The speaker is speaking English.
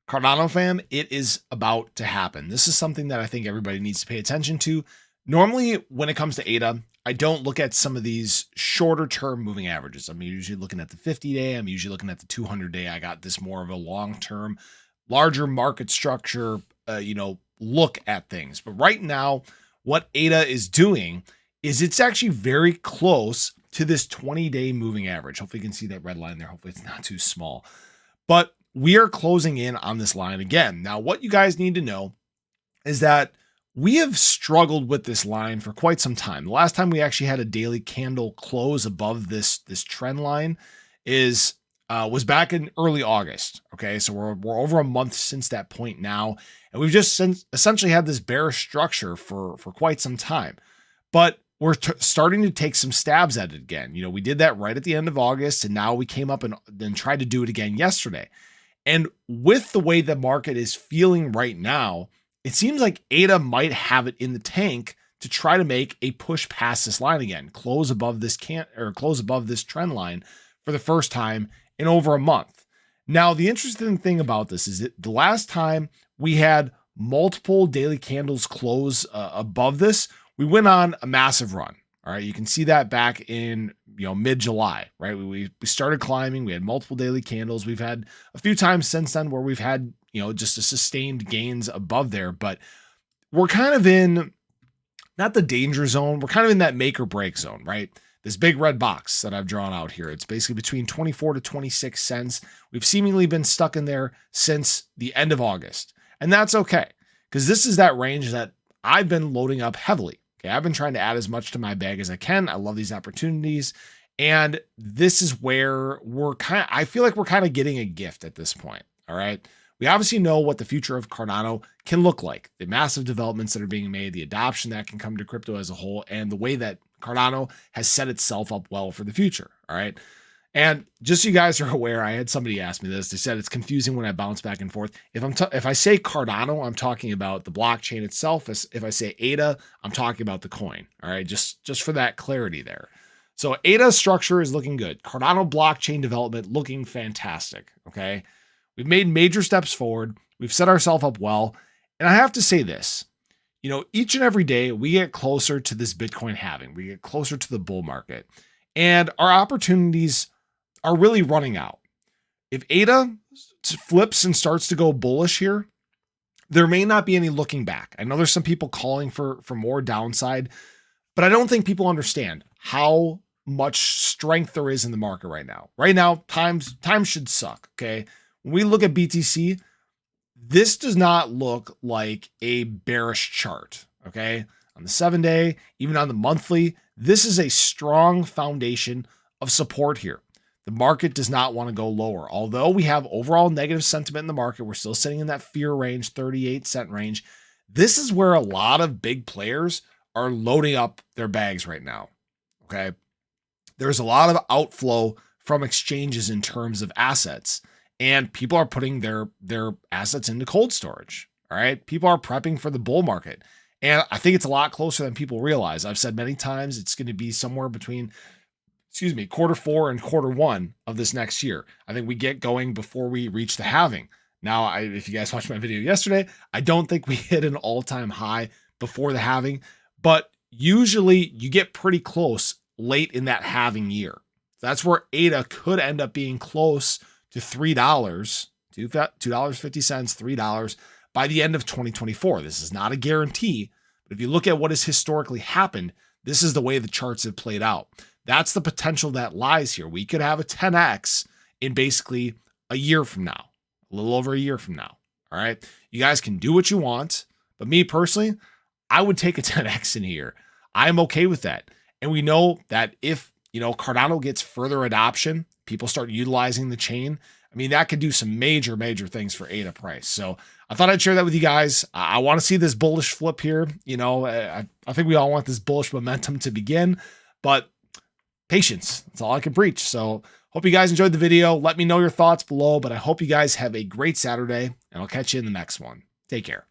Cardano fam, it is about to happen. This is something that I think everybody needs to pay attention to. Normally, when it comes to ADA, I don't look at some of these shorter term moving averages. I'm usually looking at the 50-day. I'm usually looking at the 200-day. I got this more of a long-term, larger market structure, look at things. But right now, what ADA is doing is it's actually very close to this 20-day moving average. Hopefully you can see that red line there. Hopefully it's not too small. But we are closing in on this line again. Now, what you guys need to know is that we have struggled with this line for quite some time. The last time we actually had a daily candle close above this trend line was back in early August. Okay, so we're over a month since that point now, and we've just essentially had this bearish structure for quite some time. But we're starting to take some stabs at it again. We did that right at the end of August, and now we came up and tried to do it again yesterday. And with the way the market is feeling right now, it seems like ADA might have it in the tank to try to make a push past this line again, close above this trend line for the first time in over a month. Now, the interesting thing about this is that the last time we had multiple daily candles close above this, we went on a massive run. All right, you can see that back in mid-July, right? We started climbing. We had multiple daily candles. We've had a few times since then where we've had just a sustained gains above there, but we're kind of in not the danger zone. We're kind of in that make or break zone, right? This big red box that I've drawn out here. It's basically between 24 to 26 cents. We've seemingly been stuck in there since the end of August, and that's okay because this is that range that I've been loading up heavily. Okay, I've been trying to add as much to my bag as I can. I love these opportunities. And this is where I feel like we're kind of getting a gift at this point. All right. We obviously know what the future of Cardano can look like, the massive developments that are being made, the adoption that can come to crypto as a whole, and the way that Cardano has set itself up well for the future. All right. And just so you guys are aware, I had somebody ask me this. They said it's confusing when I bounce back and forth. If I say Cardano, I'm talking about the blockchain itself. If I say ADA, I'm talking about the coin. All right, just for that clarity there. So ADA structure is looking good. Cardano blockchain development looking fantastic. Okay, we've made major steps forward. We've set ourselves up well. And I have to say this, each and every day we get closer to this Bitcoin halving. We get closer to the bull market, and our opportunities are really running out. If ADA flips and starts to go bullish here, there may not be any looking back. I know there's some people calling for more downside, but I don't think people understand how much strength there is in the market right now. Right now, times should suck. Okay. When we look at BTC, this does not look like a bearish chart. Okay. On the 7-day, even on the monthly, this is a strong foundation of support here. The market does not want to go lower. Although we have overall negative sentiment in the market, we're still sitting in that fear range, 38-cent range. This is where a lot of big players are loading up their bags right now. Okay. There's a lot of outflow from exchanges in terms of assets, and people are putting their assets into cold storage. All right. People are prepping for the bull market. And I think it's a lot closer than people realize. I've said many times it's going to be somewhere between Q4 and Q1 of this next year. I think we get going before we reach the halving. Now, if you guys watched my video yesterday, I don't think we hit an all-time high before the halving, but usually you get pretty close late in that halving year. That's where ADA could end up being close to $3, $2.50, $3 by the end of 2024. This is not a guarantee, but if you look at what has historically happened, this is the way the charts have played out. That's the potential that lies here. We could have a 10x in basically a year from now, a little over a year from now. All right. You guys can do what you want, but me personally, I would take a 10x in here. I'm okay with that. And we know that if, Cardano gets further adoption, people start utilizing the chain, I mean, that could do some major, major things for ADA price. So I thought I'd share that with you guys. I want to see this bullish flip here. I think we all want this bullish momentum to begin, but patience. That's all I can preach. So hope you guys enjoyed the video. Let me know your thoughts below, but I hope you guys have a great Saturday, and I'll catch you in the next one. Take care.